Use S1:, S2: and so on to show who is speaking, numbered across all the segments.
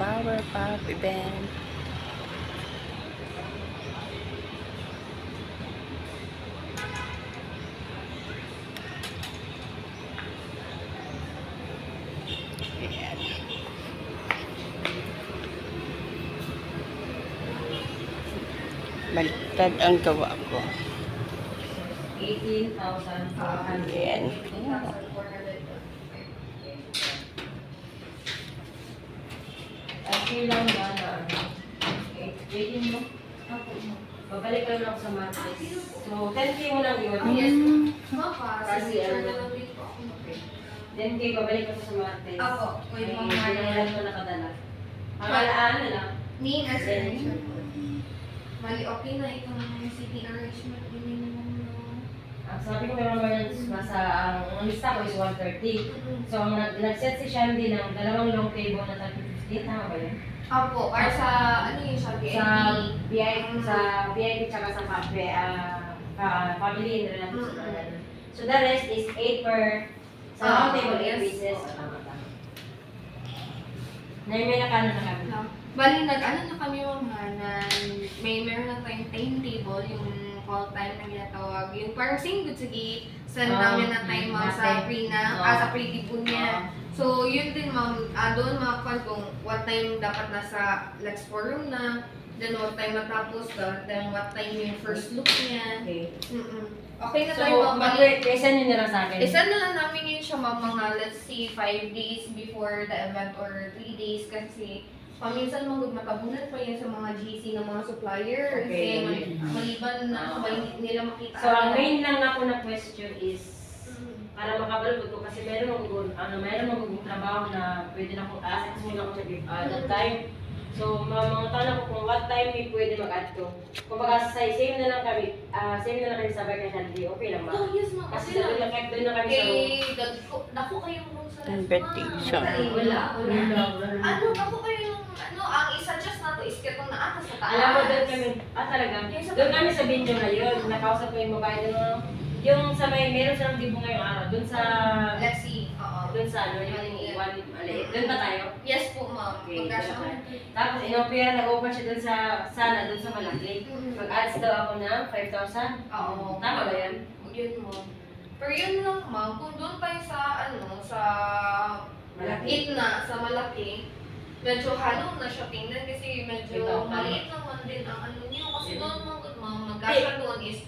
S1: Power Pop event. Ayan. Baliktad ang gawa ko.
S2: 18,400.
S1: Ayan.
S2: 18,400. Okay lang ba na 18 mo? Babalik ka lang sa Martes. So, 10K mo lang yun.
S1: Yes.
S2: Kasi ano, 10K, babalik ka sa Martes.
S3: Apo,
S2: May
S3: pwede mo nga
S2: binayaran mo nakadala. Pangalaan na lang.
S3: Ni as Mali, okay na itong city arrangement.
S2: Sabi ko may emergency nasa ang lista ko is 130. So, ang nag-set si Shandy ng dalawang long cable na 350. Tama ba yun?
S3: Apo, para sa, ano yun siya, VIP?
S2: Sa VIP tsaka sa family na lang. So, the rest is 8 per sa round table 8 pieces. Tama. May nakano na kami.
S3: Bali, nag-ano na kami mga na meron na tayong timetable, yung call time na ginatawag. Yung parang same good, sige, send namin na time ma'am sa sa pre-debut niya. So, yun din ma'am, doon makakuha kung what time dapat nasa Lex Forum na, then what time matapos, then what time yung first look niya.
S2: Okay.
S3: Okay na
S2: So,
S3: tayo ma'am. Bali,
S2: mag-present nyo na lang sa akin.
S3: isa na lang namin yun siya ma'am, mga let's say 5 days before the event or 3 days kasi paminsan magod matabunan pa yan sa mga GC ng mga supplier.
S2: Okay.
S3: Kasi maliban na hindi nila makita.
S2: So, ang main lang ako na question is para makabalot ko kasi meron akong trabaho na pwede na akong assets muna ako sa time. So, mga tanong ko kung what time may pwede mag-add to. Kung baka same na lang kami sa vacation, okay lang ba?
S3: Oh, yes ma'am.
S2: Kasi doon na kami sa room.
S3: Dako kayong room sa
S1: Invitation.
S2: Wala.
S3: Ano, dako kayong, ang isa-adjust na to is kitong naatas sa taas.
S2: Alam mo, doon kami, talaga, doon kami sa video ngayon, nakausap ko yung babae doon, yung sa meron silang dibo ngayong araw, doon sa,
S3: Let's see. Oo.
S2: doon sa, yung one, maliit, doon ba tayo?
S3: Yes po ma'am.
S2: Okay,
S3: Magkasya
S2: doon tayo. Tapos, in-opera, nag-offer siya doon sa, doon sa malaki. Mag-ads daw ako ng 5,000.
S3: Oo.
S2: Tama ba yan?
S3: Yun ma'am. Pero yun lang ma'am, kung doon tayo sa sa
S2: Malaki.
S3: gitna, sa malaki, medyo halo na siya tingnan kasi medyo
S2: Ito,
S3: maliit naman din ang ano niyo. Kasi doon ma'am, magkasya doon is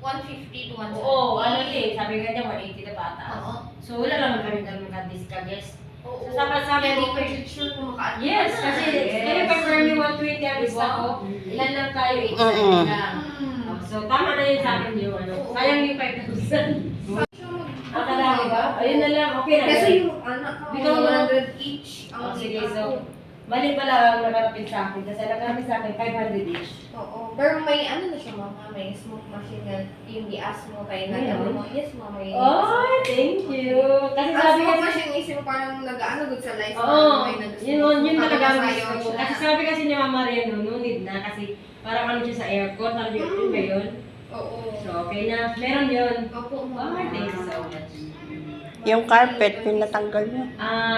S3: 150 to 170.
S2: Oo, ano eh, sabi nga niya, 180 na pataas.
S3: Oo.
S2: So, wala lang kami mag-discuss.
S3: Oo.
S2: So, sabi
S3: Hindi
S2: ko,
S3: ko sure kung makaano.
S2: yes, kasi kaya confirm yung 120 ang lista ko. Ilan lang tayo, 8
S1: Mm-mm.
S2: lang. So, tama na yun sa akin yung ano. Sayang yung 5,000. Akala ba? Ayun na lang, okay na.
S3: Kasi yung anak ko,
S2: Bitaw mo.
S3: 100 each.
S2: Oh, sige, so, mali pala ang nakarapin sa akin. Kasi nakarapin sa akin, 500 each.
S3: Oo. Pero may ano na siya mama, may smoke machine na yung di-ask mo kayo na
S2: Meron?
S3: mo. Yes mama, may
S2: Oh, thank you. Kasi
S3: Ang
S2: sabi
S3: smoke
S2: kasi,
S3: machine is yung parang nag-ano good sa life.
S2: oo,
S3: may nag-smoke.
S2: yun talaga ang
S3: Sayo
S2: gusto ko.
S3: siya.
S2: Kasi sabi kasi ni Mama Reno, no need na kasi parang ano siya sa aircon, sabi ko, yun ba yun?
S3: Oo.
S2: So, okay na. Meron yun.
S3: Opo,
S2: Oh,
S3: mama.
S2: thank you so much.
S1: Yung carpet, pinatanggal mo.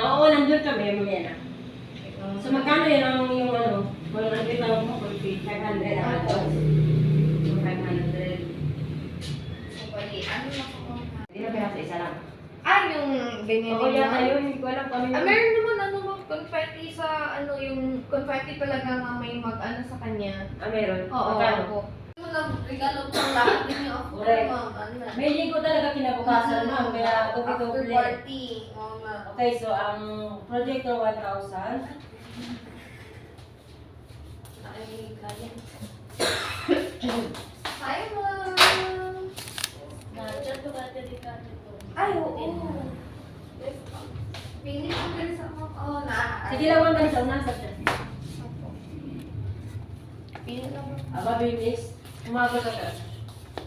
S2: Oo, nandun kami, mamaya na. So, magkano yun ang yung ano? Kung ano pinatawag mo, 500 ang ano? So, 500.
S3: So, bali, ano na po mama?
S2: Hindi na pinasa isa lang.
S3: Yung binili
S2: Oo,
S3: mo?
S2: yata yun. Hindi ko alam kung ano yun.
S3: Meron naman ano ma'am, confetti sa ano yung confetti talaga na may mag-ano sa kanya.
S2: Meron.
S3: Oo.
S2: Magkano?
S3: Ako. Regalo ko lahat din yung ako
S2: Correct.
S3: ma'am. Ano na?
S2: May linggo talaga kinabukasan ma'am, kaya
S3: After
S2: tupi-tupi.
S3: party. Mama.
S2: Okay, so ang projector 1,000.
S3: Ay, kaya. Hi, ma'am. Ay, oo. Pili ko din sa mga. Oo, na.
S2: Sige lang ma'am, sa una sa chat.
S3: Pili lang mo.
S2: Aba, bilis. Umaga ka ka.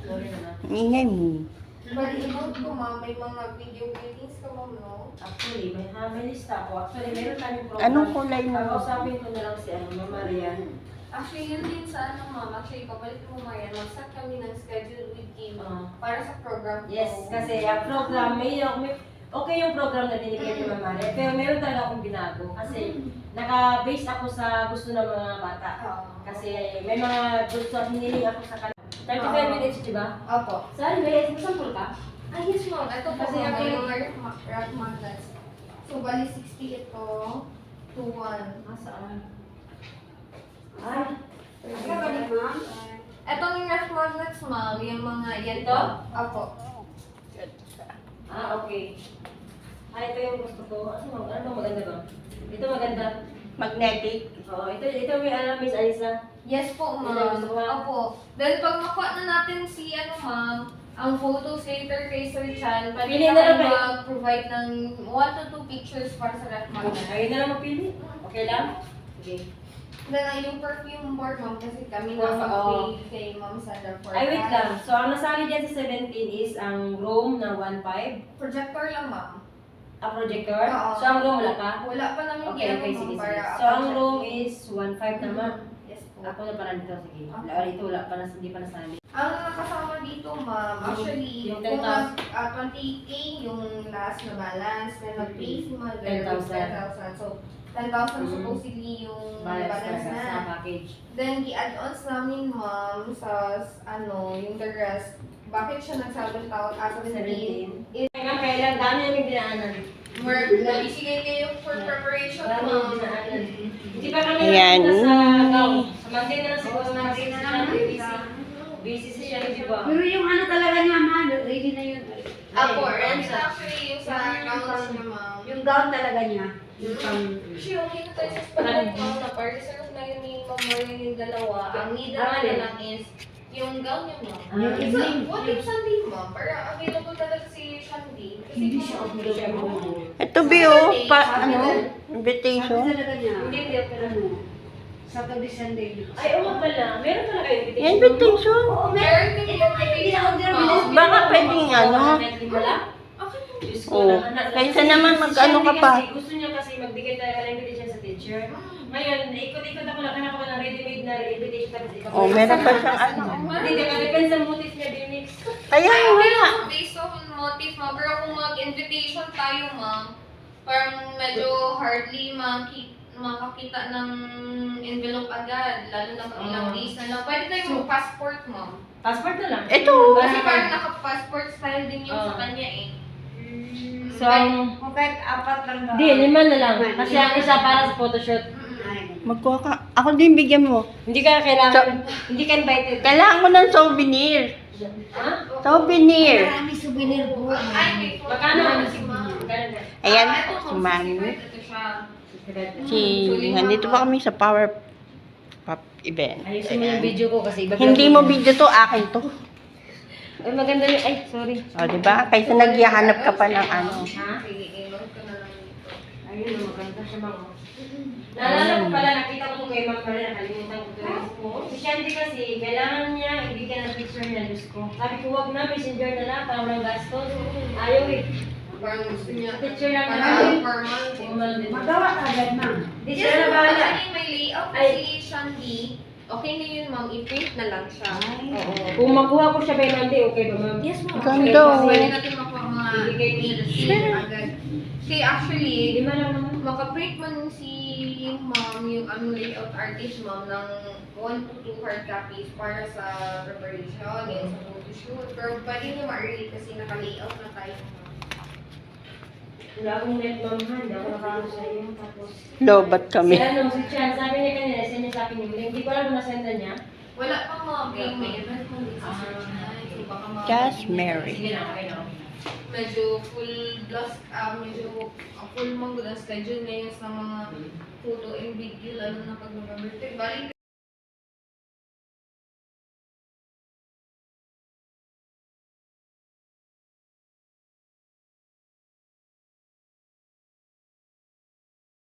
S2: Sorry naman.
S1: Ingay mo.
S3: Bali, ibang ko ma'am, may mga video meetings ka ma'am, no?
S2: Actually, may lista ako. Actually, meron tayong program.
S1: Anong kulay mo?
S2: Kakausapin ko na lang si Mama Marian.
S3: Actually, yun din sa ano ma'am. Actually, pabalik mo Marian, mag-set kami ng schedule with Kim para sa program ko.
S2: Yes, kasi ang program, okay yung program na binigay ni Mama Marian, pero meron talaga akong binago. Kasi naka-base ako sa gusto ng mga bata.
S3: Oo.
S2: Kasi may mga gusto at hiniling ako sa kanila. 35 minutes, di ba?
S3: Opo.
S2: Saan ba yan? Sample ka?
S3: Ay, yes ma'am. Ito po
S2: Kasi
S3: ma'am,
S2: ako
S3: yung rack magnets. So, bali 60 ito. 2-1.
S2: Saan? Ay.
S3: Ito yung rack magnets ma'am, yung mga yan
S2: Ito?
S3: Opo.
S2: Okay. Ito yung gusto ko. Ano ba maganda ba? Ito maganda.
S1: Magnetic.
S2: Oo, ito may alam, Miss Alisa.
S3: Yes po
S2: Ito
S3: ma'am.
S2: gusto ko.
S3: Opo. Then pag makuha na natin si ma'am, ang photos later kay Sir Chan, pwede
S2: Pili
S3: na
S2: na lang
S3: kayo
S2: kayo.
S3: mag-provide ng 1 to 2 pictures para sa rack magnet.
S2: Ayun na lang mapili. Okay lang? Okay.
S3: Then yung perfume board ma'am, kasi kami na
S2: Oo.
S3: mag-pay kay Ma'am Sandra for
S2: Ay, wait
S3: that.
S2: lang. So, ang nasali dyan sa 17 is ang room na 1.5.
S3: Projector lang ma'am.
S2: A projector.
S3: Oo.
S2: So, ang room wala pa?
S3: Wala pa namin
S2: Okay,
S3: yan,
S2: okay,
S3: ma'am,
S2: sige, sige.
S3: para
S2: So, ang room is 1.5 naman.
S3: Yes po.
S2: Ako na parang dito, sige.
S3: Okay.
S2: Dito wala pa, hindi pa nasali.
S3: Ang nakasama dito, ma'am, actually,
S2: Yung
S3: kung
S2: 10,000.
S3: 20K yung last na balance, then mag-pay si mother,
S2: 10,000.
S3: 10,000. So, 10,000
S2: Mhm.
S3: supposedly yung
S2: Balance
S3: balance
S2: na sa
S3: na.
S2: package.
S3: Then, i-add-ons namin, ma'am, sa, yung the rest. Bakit siya nag-17,000? 17?
S2: Kaya kailan, dami namin dinaanan.
S3: More, nabisigay kayo for preparation,
S2: Dami namin
S3: ma'am.
S2: dinaanan. Hindi pa kami
S1: Ayan.
S2: napunta sa gown. Sa Monday na lang siguro.
S3: Monday na lang.
S2: Busy siya, di ba?
S4: Pero yung ano talaga niya, ma, ready na yun.
S3: Apo, and actually, yung sa accounts niya, ma'am.
S4: Yung gown talaga niya. Yung pang...
S3: Actually, okay na tayo sa spotlight, ma'am, na pa-reserve na yun ni Ma'am Maureen yung dalawa. Ang need na lang is yung gown niya, ma'am.
S4: Yung
S3: So,
S4: evening.
S3: what if Sunday, ma'am? Para available talaga si Shandy. Kasi
S4: Hindi siya
S3: kung-
S4: available.
S1: Ito, Bio, invitation.
S4: Sabi talaga niya.
S2: Hindi, pero...
S4: Ano? Saturday, Sunday.
S2: Ay, oo pala. Meron pala kayo invitation.
S1: Invitation.
S3: Meron din yung invitation, ma'am.
S1: Baka pwedeng ano.
S2: Wala?
S3: Okay.
S2: Diyos ko,
S1: Oo.
S2: anak.
S1: Kaysa naman
S2: Si
S1: mag-ano ka
S2: Shandy
S1: pa.
S2: kasi, gusto niya kasi magbigay tayo ng invitation sa teacher. Ngayon, ikot-ikot ako lang, hanap ako ng ready-made na invitation tapos ikaw.
S1: Oh, meron pa siyang ano.
S2: Hindi, depends sa motif niya, Binix.
S1: Kaya
S3: Ay,
S1: wala.
S3: lang, based on motive, ma'am. Pero kung mag-invitation tayo, ma'am, parang medyo hardly makakita ng envelope agad. Lalo na pag ilang days na lang. Pwede tayo mag-passport, ma'am.
S2: Passport na lang.
S1: Ito.
S3: Kasi parang naka-passport style din yung sa
S2: Oo.
S3: kanya eh.
S2: So,
S4: O kahit apat lang daw.
S2: di, 5 na lang. Kasi ang isa para sa photoshoot.
S4: Ay,
S1: Magkuha ka. Ako din bigyan mo.
S2: Hindi ka kailangan, hindi ka invited.
S1: Kailangan mo ng souvenir.
S2: Ha?
S1: Souvenir.
S4: marami souvenir po.
S3: Ay, may
S2: Magkano?
S3: si ma'am.
S1: Ayan,
S3: Ito,
S1: si
S3: ma'am,
S1: Mami.
S3: Ito siya.
S1: Nandito pa kami sa Power Pop event.
S2: Ayusin mo yung video ko kasi iba.
S1: Hindi mo video to, akin to.
S2: Ay, maganda yun. Ay, sorry.
S1: O, diba? Kaysa naghahanap ka pa ng ano.
S2: Ha?
S3: Sige, i-load ko na lang dito.
S2: Ayun, maganda siya mga. Naalala ko pala, nakita ko kay Ma'am Maria, nakalimutan ko ito. Si Shandy kasi, kailangan niya ibigyan ng picture niya, Diyos ko. Sabi ko, wag na, messenger na lang, para walang gastos. Ayaw eh.
S3: Parang gusto niya.
S2: Picture lang
S3: Parang
S2: naman.
S3: formal.
S2: Formal din.
S4: Magawa ka agad, ma'am.
S2: Di
S3: Yes,
S2: siya na
S3: ma'am.
S2: bahala.
S3: Actually, may layout
S2: Ay.
S3: kasi Shandy. Okay na yun, ma'am. I-print na lang siya. Oo.
S2: Kung makuha ko siya by Monday, okay ba ma'am?
S3: Yes, ma'am.
S1: Ganda,
S3: Okay,
S1: oh.
S3: pwede natin makuha mga
S2: Ibigay ko siya.
S3: share agad. Kasi actually,
S2: Lima lang naman.
S3: makaprint man si ma'am, yung layout artist ma'am, ng 1 to 2 hard copies para sa preparation, yan sa photoshoot. Pero pwede niya ma-relate kasi naka-layout na tayo.
S2: Wala akong net ma'am ha, hindi ako nakakalo sa iyo. Tapos,
S1: Lobat
S2: si
S1: kami.
S2: ano, si Chan, sabi niya kanina, send niya sa akin yung link. Hindi ko alam kung nasenda niya.
S3: Wala pa ma'am, may event mo din sa search na. So baka
S1: Just Mary.
S2: Sige na, okay na.
S3: medyo full blast, medyo full mong schedule ngayon sa mga photo and video, lalo na pag November 3. Bali,